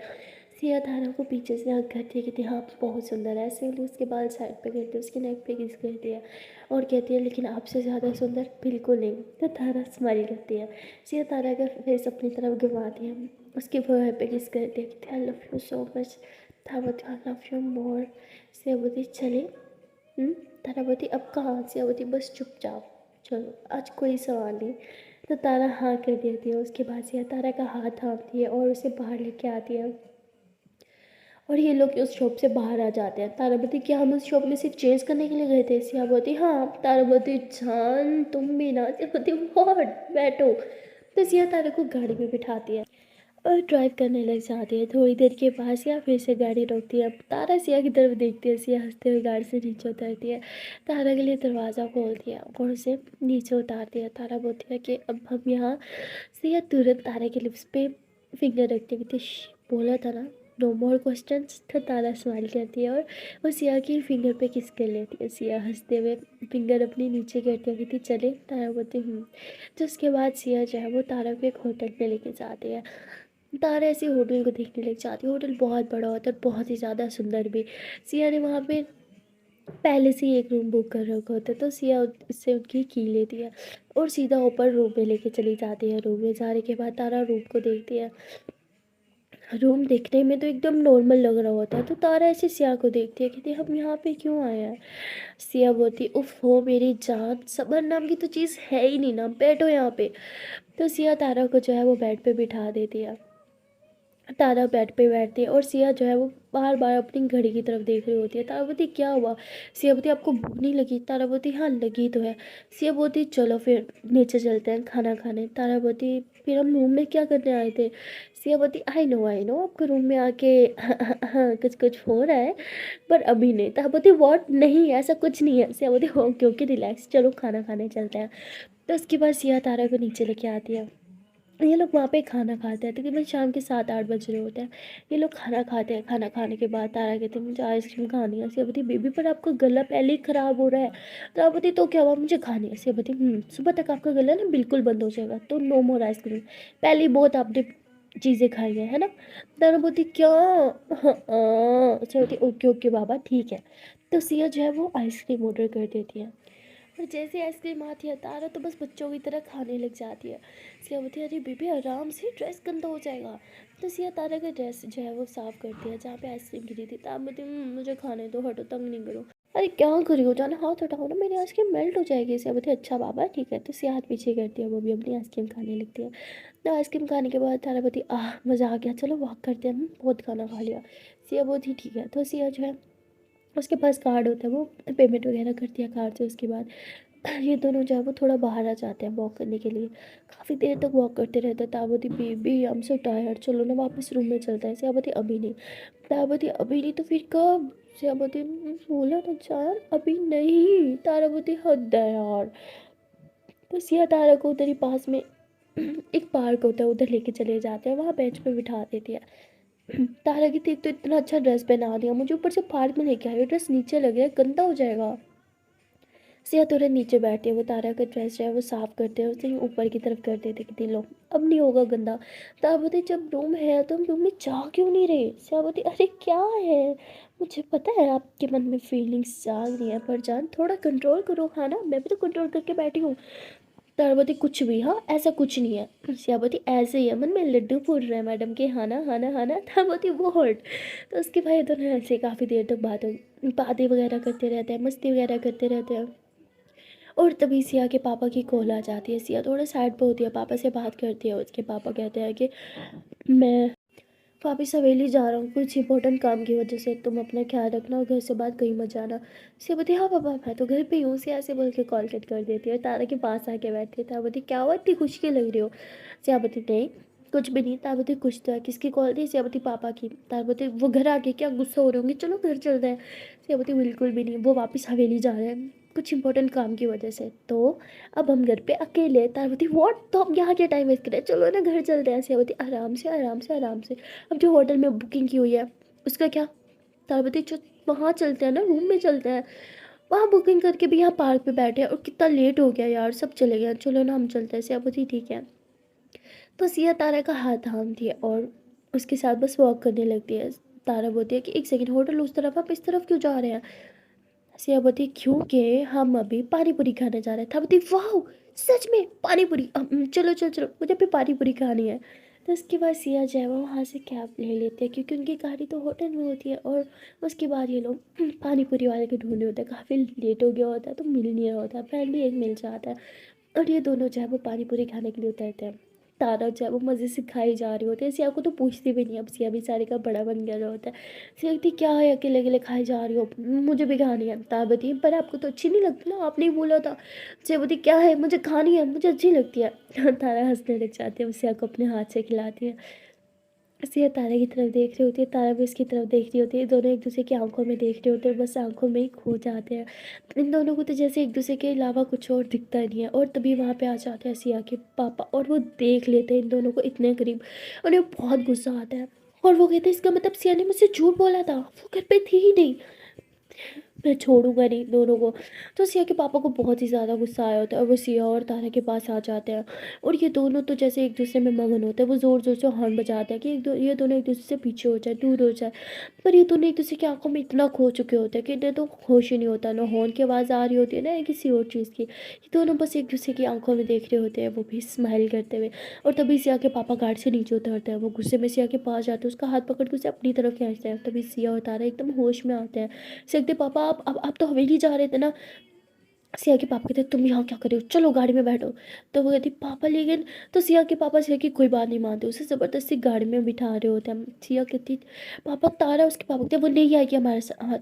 सिया तारा को पीछे से हक करती है, कहती है हाँ बहुत सुंदर है। ऐसे ही उसके बाल साइड पे करती है, उसके नेक पे किस करती है और कहती है लेकिन आपसे ज़्यादा सुंदर बिल्कुल नहीं। तो तारा स्माइल करती है। सिया तारा का फेस अपनी तरफ घुमाती है, उसके फोrehead पे किस करती है, कहती है I love you so much. Tara बोलती I love you more. Siya बोलती चले। तारा बोलती अब कहाँ? सिया बोलती बस चुपचाप चलो, आज कोई सवाल नहीं। तो तारा हाँ कर देती है। उसके बाद सिया तारा का हाथ थामती है और उसे बाहर लेके आती है। और ये लोग उस शॉप से बाहर आ जाते हैं। तारा बोलती क्या हम उस शॉप में सिर्फ चेंज करने के लिए गए थे? सिया बोलती हाँ। तारा बोलती जान तुम भी ना। सिया बोलती व्हाट, बैठो। तो सिया तारा को गाड़ी में बिठाती है और ड्राइव करने लग जाती है। थोड़ी देर के बाद सिया फिर से गाड़ी रोकती है। तारा सिया की तरफ देखती है। सिया हंसते हुए गाड़ी से नीचे उतरती है, तारा के लिए दरवाज़ा खोलती है और उसे नीचे उतारती है। तारा बोलती है कि अब हम यहाँ। सिया तुरंत तारे के लिप्स पे फिंगर रखती है, कहती बोला था ना नो मोर क्वेश्चंस। तो तारा स्माइल करती है और वो सिया की फिंगर पे किस कर लेती है। सिया हंसते हुए फिंगर अपनी नीचे करती है, कहती चले? तारा बोलती तो उसके बाद सिया जो है वो तारा को एक होटल पे लेके जाती है। तारा ऐसे होटल को देखने लग जाती है। होटल बहुत बड़ा होता है, बहुत ही ज़्यादा सुंदर भी। सिया ने वहाँ पे पहले से ही एक रूम बुक कर रखा होता है, तो सिया उससे उनकी की लेती है और सीधा ऊपर रूम में लेके चली जाती है। रूम में जाने के बाद तारा रूम को देखती है। रूम देखने में तो एकदम नॉर्मल लग रहा होता है, तो तारा ऐसे सिया को देखती है, कहती हम यहाँ पे क्यों आए हैं? सिया बोलती उफ हो मेरी जान, सबर नाम की तो चीज़ है ही नहीं ना, बैठो यहाँ पे। तो सिया तारा को जो है वो बेड पे बिठा देती है। तारा बेड पे बैठती है और सिया जो है वो बार बार अपनी घड़ी की तरफ देख रही होती है। तारा बोलती क्या हुआ? सिया बोलती आपको भूख नहीं लगी? तारा बोलती हाँ लगी तो है। सिया बोलती चलो फिर नीचे चलते हैं खाना खाने। तारा बोलती फिर हम रूम में क्या करने आए थे? सिया बोलती आई नो आपको रूम में आके कुछ कुछ हो रहा है, पर अभी नहीं। तारा बोलती वॉट, नहीं ऐसा कुछ नहीं है। सिया बोलती ओके ओके रिलैक्स, चलो खाना खाने चलते हैं। तो उसके बाद सिया तारा को नीचे लेके आती है। ये लोग वहाँ पे खाना खाते हैं, तकरीबन शाम के 7-8 बज रहे होते हैं। ये लोग खाना खाते हैं। खाना खाने के बाद तारा कहते हैं मुझे आइसक्रीम खानी है। सिया बोलती बेबी पर आपका गला पहले ही ख़राब हो रहा है। तारा बोलती तो क्या हुआ, मुझे खानी है। सिया बोलती सुबह तक आपका गला ना बिल्कुल बंद हो जाएगा, तो नो मोर आइसक्रीम। पहले ही बहुत आपने चीज़ें खाई हैं है ना? तारा बोलती क्या? हाँ। सिया बोलती ओके ओके बाबा ठीक है। तो सिया जो है वो आइसक्रीम ऑर्डर कर देती है और जैसे आइसक्रीम आती है तारा तो बस बच्चों की तरह खाने लग जाती है। सिया बोलती है अरे बेबी आराम से, ड्रेस गंदा हो जाएगा। तो सिया तारा का ड्रेस जो है वो साफ़ करती है जहाँ पे आइसक्रीम गिरी थी। तारा बोलती मुझे खाने दो, हटो, तंग नहीं करो। अरे क्या करी हो, जाना हाथ हटाओ ना, मेरी आइसक्रीम मेल्ट हो जाएगी। सिया बोलती अच्छा बाबा ठीक है। तो सिया हाथ पीछे करती है, वो भी अपनी आइसक्रीम खाने लगती है। तो आइसक्रीम खाने के बाद तारा बोलती मज़ा आ गया, चलो वॉक करते हैं, बहुत खाना खा लिया। सिया बोलती ठीक है। तो सिया जो है उसके पास कार्ड होता है, वो पेमेंट वगैरह करती है कार्ड से। उसके बाद ये दोनों जो है वो थोड़ा बाहर आ जाते हैं वॉक करने के लिए। काफ़ी देर तक वॉक करते रहते हैं। ताबती baby I am so tired, चलो ना वापस रूम में चलते हैं। सियाबती अभी नहीं। ताबती अभी नहीं तो फिर कब? सियाबती बोला ना चार, अभी नहीं। ताराबती हद है यार। तो सिया तारा को उधर ही पास में एक पार्क होता है, उधर लेके चले जाते हैं, वहाँ बेंच पे बिठा देती है। तारा की थी तो इतना अच्छा ड्रेस पहना दिया मुझे, ऊपर से पार्क में लेके आई, ड्रेस नीचे लग रहा है, गंदा हो जाएगा। सिया तुरंत नीचे बैठती है, वो तारा का ड्रेस जो है वो साफ़ करते हैं, उसे ऊपर की तरफ कर देते कि लो अब नहीं होगा गंदा। तारा बोलती जब रूम है तो हम रूम में जा क्यों नहीं रहे? सिया बोलती अरे क्या है, मुझे पता है आपके मन में फीलिंग्स जाग रही हैं, पर जान थोड़ा कंट्रोल करो। हाँ ना, मैं भी तो कंट्रोल करके बैठी हूँ। तारावती कुछ भी, हाँ ऐसा कुछ नहीं है। श्यावती ऐसे ही है, मन में लड्डू फूट रहे हैं मैडम के, हाँ ना हाँ ना हाँ ना। तारावती वो हर्ट। तो उसके भाई दोनों ऐसे काफ़ी देर तक बातें वगैरह करते रहते हैं, मस्ती वगैरह करते रहते हैं। और तभी सिया के पापा की कॉल आ जाती है। सिया थोड़ा साइड पे होती है, पापा से बात करती है। उसके पापा कहते हैं कि मैं वापिस हवेली जा रहा हूँ कुछ इंपॉर्टेंट काम की वजह से, तुम अपना ख्याल रखना और घर से बात कहीं मत जाना। सिया बोलती हाँ पापा मैं तो घर पे ही हूँ। सिया ऐसे बोल के कॉल कट कर देती है, तारा के पास आके बैठती है। तारा बोलती क्या हुआ, इतनी खुश क्यों लग रही हो? सिया बोलती नहीं कुछ भी नहीं। तारा बोलती कुछ तो है, किसकी कॉल थी? सिया बोलती पापा की। तारा बोलती वो घर आके क्या गुस्सा हो रहे होंगे, चलो घर चलते हैं। सिया बोलती बिल्कुल भी नहीं, वो वापस हवेली जा रहे हैं। कुछ इंपॉर्टेंट काम की वजह से। तो अब हम घर पे अकेले हैं। तारावती व्हाट, तो हम यहाँ क्या टाइम वेस्ट करें, चलो ना घर चलते हैं। सियावती आराम से आराम से आराम से। अब जो होटल में बुकिंग की हुई है उसका क्या। तारावती जो वहाँ चलते हैं ना, रूम में चलते हैं। वहाँ बुकिंग करके भी यहाँ पार्क पे बैठे हैं और कितना लेट हो गया यार, सब चले गए, चलो ना हम चलते हैं। सियावती ठीक है। तो सिया तारा का हाथ थामती है और उसके साथ बस वॉक करने लगती है। तारा बोलती है कि एक सेकंड, होटल उस तरफ, आप इस तरफ क्यों जा रहे हैं। सिया बोलती है क्योंकि हम अभी पानी पूरी खाने जा रहे हैं। था बोलती वाह, सच में पानी पूरी, चलो चलो चलो, मुझे भी पानी पूरी खानी है। तो उसके बाद सिया जो है वो वहाँ से कैब ले लेते हैं, क्योंकि उनकी गाड़ी तो होटल में होती है। और उसके बाद ये लोग पानी पूरी वाले को ढूंढने होते हैं, काफ़ी लेट हो गया होता है तो मिल नहीं रहा होता है, फाइनली एक मिल जाता है। और ये दोनों जो है वो पानी पूरी खाने के लिए उतरते हैं। तारा जो है वो मज़े से खाई जा रही होती है, सिया को तो पूछती भी नहीं। अब सिया भी सारे का बड़ा बन गया होता है। सिया कहती क्या है, अकेले अकेले खाई जा रही हो, मुझे भी खानी है। तारा बताइए पर आपको तो अच्छी नहीं लगती ना, आपने ही बोला था। सिया बोलती क्या है, मुझे खानी है, मुझे अच्छी लगती है। तारा हंसने लग जाती है, वो सिया को अपने हाथ से खिलाती है। सिया तारा की तरफ देख रही होती है, तारा भी उसकी तरफ देख रही होती है। दोनों एक दूसरे की आंखों में देख रहे होते हैं, बस आंखों में ही खो जाते हैं। इन दोनों को तो जैसे एक दूसरे के अलावा कुछ और दिखता नहीं है। और तभी वहाँ पे आ जाते हैं सिया के पापा, और वो देख लेते हैं इन दोनों को इतने करीब। उन्हें बहुत गुस्सा आता है और वो कहते हैं इसका मतलब सिया ने मुझसे झूठ बोला था, वो घर पे थी ही नहीं, मैं छोड़ूंगा नहीं दोनों को। तो सिया के पापा को बहुत ही ज़्यादा गुस्सा आया होता है और वो सिया और तारा के पास आ जाते हैं। और ये दोनों तो जैसे एक दूसरे में मगन होते हैं, वो ज़ोर ज़ोर से हॉर्न बजाते हैं कि ये दोनों एक दूसरे से पीछे हो जाए, दूर हो जाए। पर ये दोनों एक दूसरे की आंखों में इतना खो चुके होते हैं कि इन्हें तो होश ही नहीं होता, ना हॉर्न की आवाज़ आ रही होती है ना या किसी और चीज़ की। ये दोनों बस एक दूसरे की आंखों में देख रहे होते हैं, वो भी स्माइल करते हुए। और तभी सिया के पापा गार्ड से नीचे उतरते हैं, वो गुस्से में सिया के पास जाते हैं, उसका हाथ पकड़ के उसे अपनी तरफ खींचते हैं। तभी सिया और तारा एकदम होश में आते हैं। सकते पापा आप तो हवेली जा रहे थे ना। सिया के पापा कहते तुम यहाँ क्या कर रहे हो, चलो गाड़ी में बैठो। तो वो कहती पापा लेकिन। तो सिया के पापा सिया की कोई बात नहीं मानते, उसे ज़बरदस्ती गाड़ी में बिठा रहे होते हैं। सिया कहती पापा तारा, उसके पापा कहते वो नहीं आएगी हमारे साथ,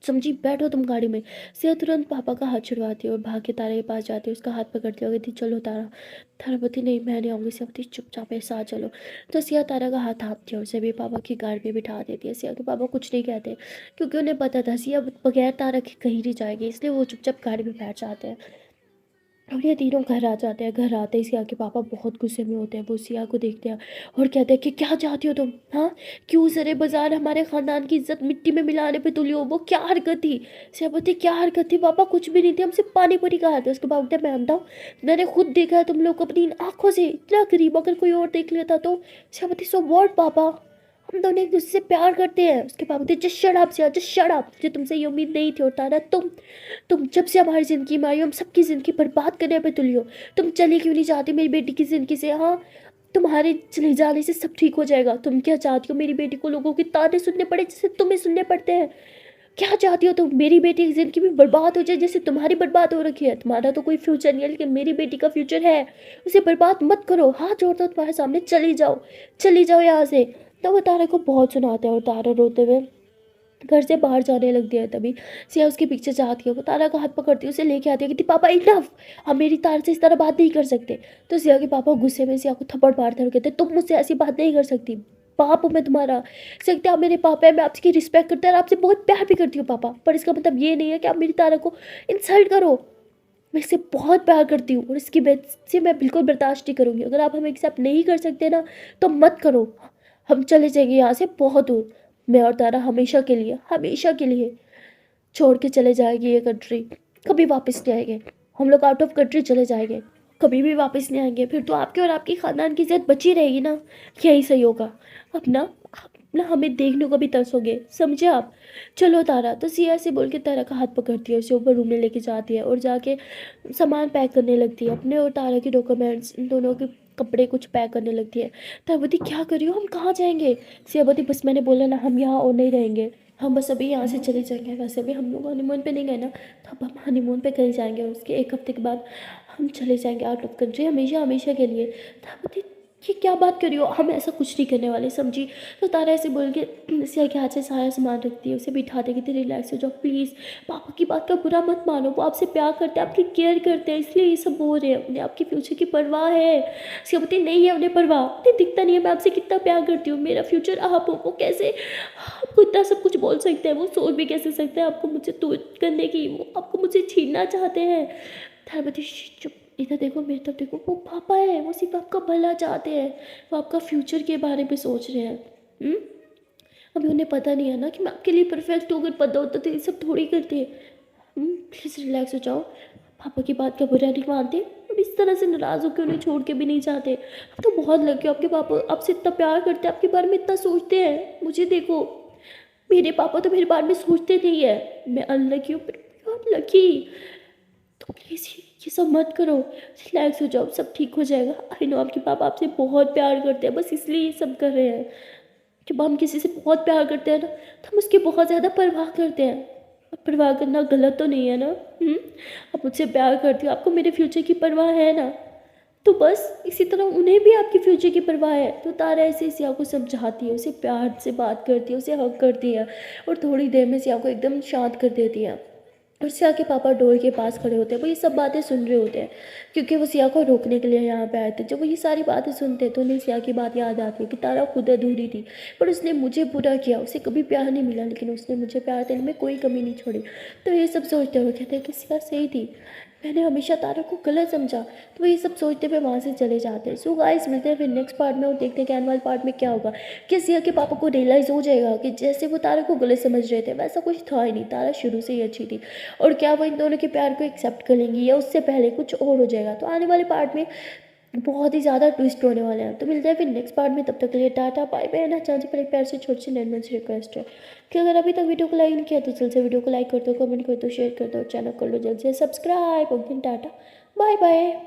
समझी, बैठो तुम गाड़ी में। सिया तुरंत पापा का हाथ छुड़वाती है और भाग के तारा के पास जाती है, उसका हाथ पकड़ती है और कहती चलो तारा। तारा बोलती नहीं मैं नहीं आऊँगी। सिया बोलती चुपचाप ऐसा आ चलो। तो सिया तारा का हाथ थामती है और उसे भी पापा की गाड़ी में बिठा देती है। सिया के पापा कुछ नहीं कहते, क्योंकि उन्हें पता था सिया बगैर तारा के कहीं नहीं जाएगी, इसलिए वो चुपचाप गाड़ी में बैठ जाते हैं। और ये तीनों घर आ जाते हैं। घर आते ही सिया के पापा बहुत गुस्से में होते हैं, वो सिया को देखते हैं और कहते हैं कि क्या चाहती हो तुम, हाँ, क्यों सरे बाजार हमारे ख़ानदान की इज्जत मिट्टी में मिलाने पे तुली हो, वो क्या हरकत थी। सिया बोलती क्या हरकत थी पापा, कुछ भी नहीं थी, हमसे पानी पूरी कहा था। उसके बाद मैं बताऊँ, मैंने खुद देखा है तुम लोग अपनी इन आँखों से, इतना करीब, अगर कोई और देख लेता तो। सिया बोलती सो वॉट पापा, हम दोनों एक दूसरे से प्यार करते हैं। उसके पापा बोलते just shut up Siya, just shut up, मुझे तुमसे ये उम्मीद नहीं थी। और तारा तुम जब से हमारी ज़िंदगी में आई हो हम सबकी ज़िंदगी बर्बाद करने पे तुली हो। तुम चली क्यों नहीं चाहती मेरी बेटी की ज़िंदगी से, हाँ, तुम्हारे चले जाने से सब ठीक हो जाएगा। तुम क्या चाहती हो, मेरी बेटी को लोगों के ताने सुनने पड़े जैसे तुम्हें सुनने पड़ते हैं। क्या चाहती हो तुम, मेरी बेटी की ज़िंदगी भी बर्बाद हो जाए जैसे तुम्हारी बर्बाद हो रखी है। तुम्हारा तो कोई फ्यूचर नहीं है, लेकिन मेरी बेटी का फ्यूचर है, उसे बर्बाद मत करो। हाथ जोड़ता हूँ तुम्हारे सामने, चली जाओ यहाँ से। तो वो तारा को बहुत सुनाते हैं और तारा रोते हुए घर से बाहर जाने लग गया है। तभी सिया उसके पीछे जाती है, वो तारा का हाथ पकड़ती है, उसे लेके आती है, कहती पापा इनफ, हम मेरी तारा से इस तरह बात नहीं कर सकते। तो सिया के पापा गुस्से में सिया को थप्पड़ मारते हैं और कहते तुम मुझसे ऐसी बात नहीं कर सकती, पाप हूँ मैं तुम्हारा। सकते आप मेरे पापा है, मैं आपकी रिस्पेक्ट करता और आपसे बहुत प्यार भी करती हूँ पापा, पर इसका मतलब ये नहीं है कि आप मेरी तारा को इंसल्ट करो। मैं इससे बहुत प्यार करती हूँ और इसकी वजह से मैं बिल्कुल बर्दाश्त नहीं करूँगी। अगर आप हमें एक्सेप्ट नहीं कर सकते ना तो मत करो, हम चले जाएंगे यहाँ से बहुत दूर। मैं और तारा हमेशा के लिए छोड़ के चले जाएंगे ये कंट्री, कभी वापस नहीं आएंगे। हम लोग आउट ऑफ कंट्री चले जाएंगे, कभी भी वापस नहीं आएंगे। फिर तो आपके और आपकी ख़ानदान की इज्जत बची रहेगी ना, यही सही होगा। अब ना आप ना हमें देखने को भी तरसोगे, समझे आप। चलो तारा। तो सिया से बोल के तारा का हाथ पकड़ती है, उसे ऊपर रूम में लेके जाती है और जाके सामान पैक करने लगती है, अपने और तारा के डॉक्यूमेंट्स, इन दोनों के कपड़े कुछ पैक करने लगती है। तारा बोलती क्या कर रही हो, हम कहाँ जाएंगे। सिया बोलती बस मैंने बोला ना, हम यहाँ और नहीं रहेंगे, हम बस अभी यहाँ से चले जाएंगे। वैसे भी हम लोग हनीमून पे नहीं गए ना, तो अब हम हनीमून पे कहीं जाएंगे और उसके एक हफ्ते के बाद हम चले जाएंगे आउट ऑफ कंट्री, हमेशा हमेशा के लिए। तो बोलती ये क्या बात कर रही हो, हम ऐसा कुछ नहीं करने वाले, समझी। तो तारा ऐसे बोल के सिया के हाथ से सारा सामान रखती है, उसे बिठा देगी, तेरे रिलैक्स हो जाओ प्लीज़, पापा की बात का बुरा मत मानो, वो आपसे प्यार करते हैं, आपकी केयर करते हैं, इसलिए ये सब बोल रहे हैं, उन्हें आपके फ्यूचर की परवाह है। सिया बोलती नहीं है उन्हें परवाह, उन्हें दिखता नहीं है मैं आपसे कितना प्यार करती हूँ, मेरा फ्यूचर आप हो, वो कैसे आपको इतना सब कुछ बोल सकते हैं, वो सोच भी कैसे सकते हैं आपको मुझसे दूर करने की, वो आपको मुझसे छीनना चाहते हैं। थारपति चुप, इधर देखो मेरी तरफ देखो, वो पापा है, वो सिर्फ आपका भला चाहते हैं, वो आपका फ्यूचर के बारे में सोच रहे हैं। हम्म? अभी उन्हें पता नहीं है ना कि मैं आपके लिए परफेक्ट हूँ, अगर पता होता तो ये सब थोड़ी करते। प्लीज़ रिलैक्स हो जाओ, पापा की बात का बुरा नहीं मानते, अब इस तरह से नाराज़ होकर उन्हें छोड़ के भी नहीं चाहते। अब तो बहुत लगे हो, आपके पापा आपसे इतना प्यार करते हैं, आपके बारे में इतना सोचते हैं, मुझे देखो, मेरे पापा तो मेरे बारे में सोचते नहीं है, मैं अनलकी हूँ, लकी। तो प्लीज़ ये सब मत करो, रिलैक्स हो जाओ, सब ठीक हो जाएगा। आई नो आपके पापा आपसे बहुत प्यार करते हैं, बस इसलिए ये सब कर रहे हैं। जब हम किसी से बहुत प्यार करते हैं ना, तो हम उसकी बहुत ज़्यादा परवाह करते हैं। अब परवाह करना गलत तो नहीं है ना। आप मुझसे प्यार करती हो, आपको मेरे फ्यूचर की परवाह है ना, तो बस इसी तरह उन्हें भी आपके फ्यूचर की परवाह है। तो तारा ऐसे सिया को समझाती है, उसे प्यार से बात करती है, उसे हग करती है, और थोड़ी देर में सिया को एकदम शांत कर देती है। और सिया के पापा डोर के पास खड़े होते हैं, वो ये सब बातें सुन रहे होते हैं, क्योंकि वो सिया को रोकने के लिए यहाँ पे आए थे। जब वो ये सारी बातें सुनते हैं तो उन्हें सिया की बात याद आती है कि तारा खुद अधूरी थी, पर उसने मुझे बुरा किया, उसे कभी प्यार नहीं मिला, लेकिन उसने मुझे प्यार देने में कोई कमी नहीं छोड़ी। तो ये सब सोचते हुए कहते हैं कि सिया सही थी, मैंने हमेशा तारा को गलत समझा। तो ये सब सोचते हुए वहाँ से चले जाते हैं। सो गाइस, मिलते हैं फिर नेक्स्ट पार्ट में और देखते हैं कि आने वाले पार्ट में क्या होगा। क्या सिया के पापा को रियलाइज़ हो जाएगा कि जैसे वो तारा को गलत समझ रहे थे वैसा कुछ था ही नहीं, तारा शुरू से ही अच्छी थी, और क्या वो इन दोनों के प्यार को एक्सेप्ट कर लेंगी, या उससे पहले कुछ और हो जाएगा। तो आने वाले पार्ट में बहुत ही ज़्यादा ट्विस्ट होने वाले हैं। तो मिलते हैं फिर नेक्स्ट पार्ट में, तब तक के लिए टाटा बाय बाय। ना चाहते पर एक प्यार से छोटी सी नॉर्मल सी रिक्वेस्ट है कि अगर अभी तक वीडियो को लाइक नहीं किया तो जल्द से वीडियो को लाइक कर दो, कमेंट कर दो, शेयर कर दो, चैनल कर लो जल्द से subscribe. Okay tata bye bye.